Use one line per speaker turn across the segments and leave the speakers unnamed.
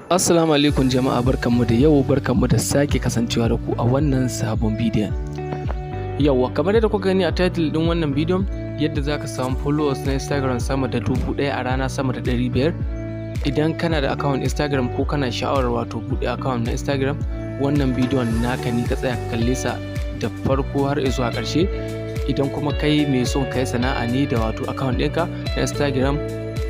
Assalamu alaikum jama'a, barkanmu da yau, barkanmu da sake kasancewa da ku a wannan sabon bidiyon. Yauwa, kamar yadda kuka gani a title din wannan bidiyon, yadda zaka samu followers na Instagram sama da 1000 a rana, sama da 500. Idan kana da account Instagram ko kana sha'awar wato buɗe account na Instagram, wannan bidiyon naka ne, ka tsaya ka kalle sa da farko har zuwa ƙarshe. Idan kuma kai mai son kai sana'a ne da wato account ɗinka na Instagram,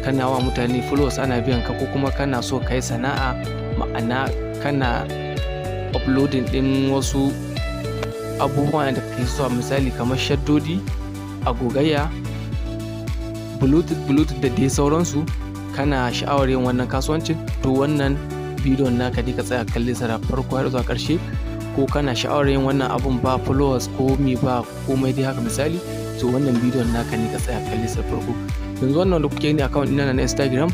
kana wa mutane followers ana biyan ka, ko kuma kana so kai sana'a, ma'ana kana uploading din wasu abubuwan da kake so, misali kamar shaddodi, agogayya, bluetooth da dai sauransu, kana sha'awar yin wannan kasuwancin, to wannan bidiyon naka ne, ka tsaya kalle sa da farko har zuwa ƙarshe. Ko kana sha'awar yin wannan abun ba followers ko me ba komai dai haka misali, to wannan bidiyon naka ne, ka tsaya kalle sa farko. Yanzu wannan da kuke gani account ina na Instagram,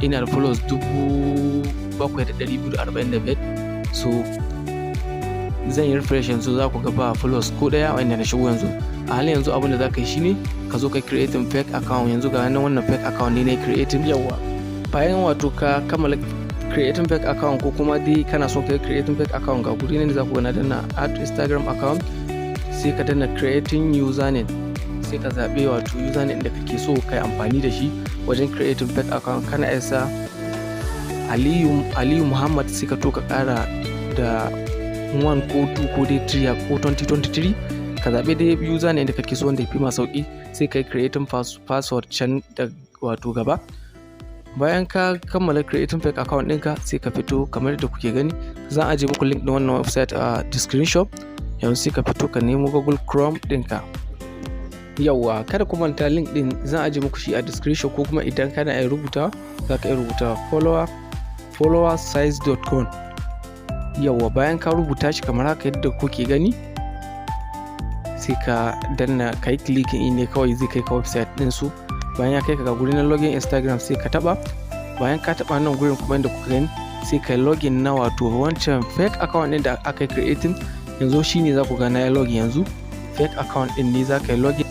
ina da followers 7,245. so zan yi refresh yanzu, za ku ga ba followers ko daya wanda na shigo yanzu. A halin yanzu abin da za ka yi shine ka zo ka creating fake account. Yanzu ga wannan fake account ne na creating. Yawa, bayan wato ka kammala creating fake account, ko kuma dai kana so ka creating fake account, ga guri ne za ku ga na danna add Instagram account, sai ka danna creating username, sai ka zaɓe wato username da kake so kai amfani da shi wajen creating fake account. Kana isa Aliyu Muhammad, sai ka to ka ƙara da 1 ko 2 ko dai 3 ko 2023. Ka zaɓe dai username da kake so wanda ya fi ma sauƙi, sai kai creating password can da wato gaba. Bayan ka kammala creating fake account ɗinka, sai ka fito kamar yadda kuke gani. Zan ajiye muku link na wannan website a description. Yanzu sai ka fito ka nemo Google Chrome ɗinka. Yauwa, kada ku manta link din zan aje muku shi a description, ko kuma idan kana iya rubuta za ka iya rubuta followersize.com. Yauwa, bayan ka rubuta shi kamar haka yadda kuke gani, sai ka danna kai clicking in ne kawai zai kai ka website din su. Bayan ya kai ka ga gurin login Instagram, sai ka taba. Bayan ka taba nan gurin kuma inda kuka gani, sai ka login na wato wancan fake account din da aka yi creating. Yanzu shine za ku ga na login yanzu. Fake account din ne za ka yi login,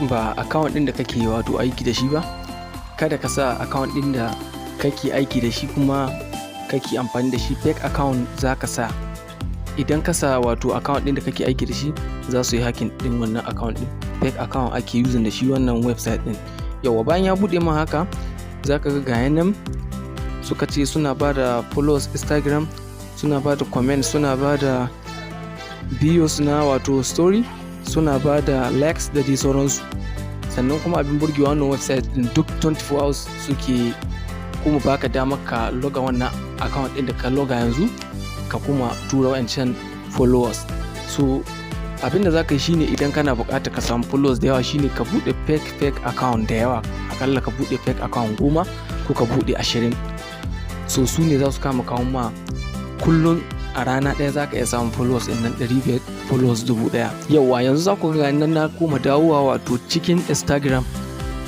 ba account din da kake wato aiki da shi ba. Kada ka sa account din da kake aiki da shi kuma kake amfani da shi. Fake account za ka sa. Idan ka sa wato account din da kake aiki da shi, za su yi hacking din wannan account din. Fake account ake using da shi wannan website din. Yawa, bayan ya bude ma haka, za ka ga gayan nan suka ce suna ba da followers Instagram, suna ba da comment, suna ba da videos na wato story, suna ba da likes da dai sauransu. Sannan kuma abin burgewa wannan website din duk 24 hours suke kuma baka damar ka loga wannan account din da ka loga yanzu, ka kuma tura wancan followers. So abin da zaka yi shine, idan kana buƙatar ka samu followers da yawa, shine ka buɗe fake account da yawa. Akalla ka buɗe fake account 10 ko ka buɗe 20. So su ne za su kama kawo ma kullum a rana ɗaya za ka iya samun followers ɗin nan 500, followers 1000. Yauwa, yanzu za ku ga nan na koma dawowa wato cikin Instagram.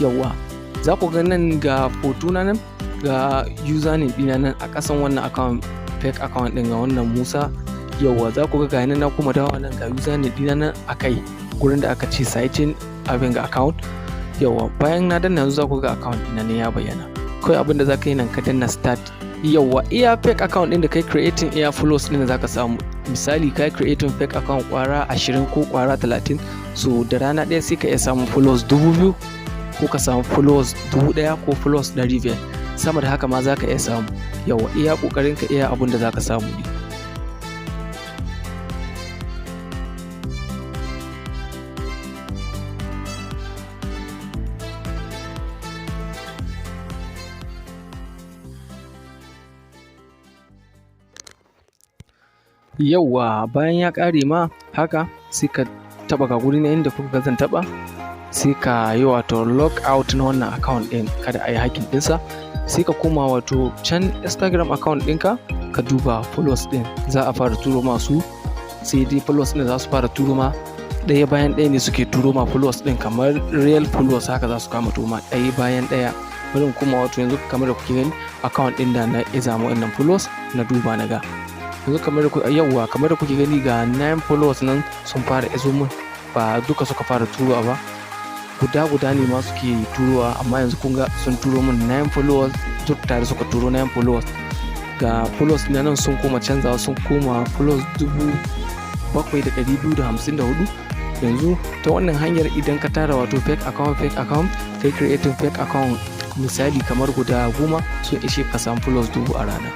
Yauwa, za ku ga nan ga hoto na nan, ga username ɗina nan a ƙasan wannan account, fake account ɗin ga wannan Musa. Yauwa, za ku ga nan na koma dawowa nan ga username ɗina nan a kai gurin da aka ce citing abin ga account. Yauwa, bayan na danna yanzu za ku ga account ɗina ne ya bayyana. Kawai abin da za ka yi nan, ka danna start. Yauwa, iya fake account ɗin da kai creating, iya followers ɗin da za ka samu. Misali kai creating fake account kwara 20 ko kwara 30, so da rana ɗaya sai ka iya samun followers 2000, ko ka samu followers 1000 ko followers 500. Sama da haka ma za ka iya samu. Yauwa, iya ƙoƙarin ka, iya abin da za ka samu ne. Yauwa, bayan ya ƙare ma haka, sai ka taɓa ga guri na inda kuka ga zan taɓa, sai ka yi wato log out na wannan account ɗin, kada a yi hacking ɗinsa. Sai ka koma wato can Instagram account ɗinka, ka duba followers ɗin, za a fara turo masu. Sai dai followers ɗin za su fara turo ma ɗaya bayan ɗaya ne, suke turo ma followers ɗin kamar real followers haka, za su kama turo ma ɗaya bayan ɗaya. Bari kuma wato yanzu kamar da kuke gani account ɗin da na iza mu wannan followers, na duba na ga yanzu kamar da kuke gani ga 9 followers nan sun fara izo mun. Ba duka suka fara turowa ba, guda ne ma suke turowa, amma yanzu kun ga sun turo min 9 followers, duk tare suka turo 9 followers. ga plus na nan sun koma canzawa, sun koma plus 7,254. Yanzu ta wannan hanyar idan ka tara wato fake account kai creating fake account misali kamar guda 10 sun ishe ka samu plus 1000 a rana.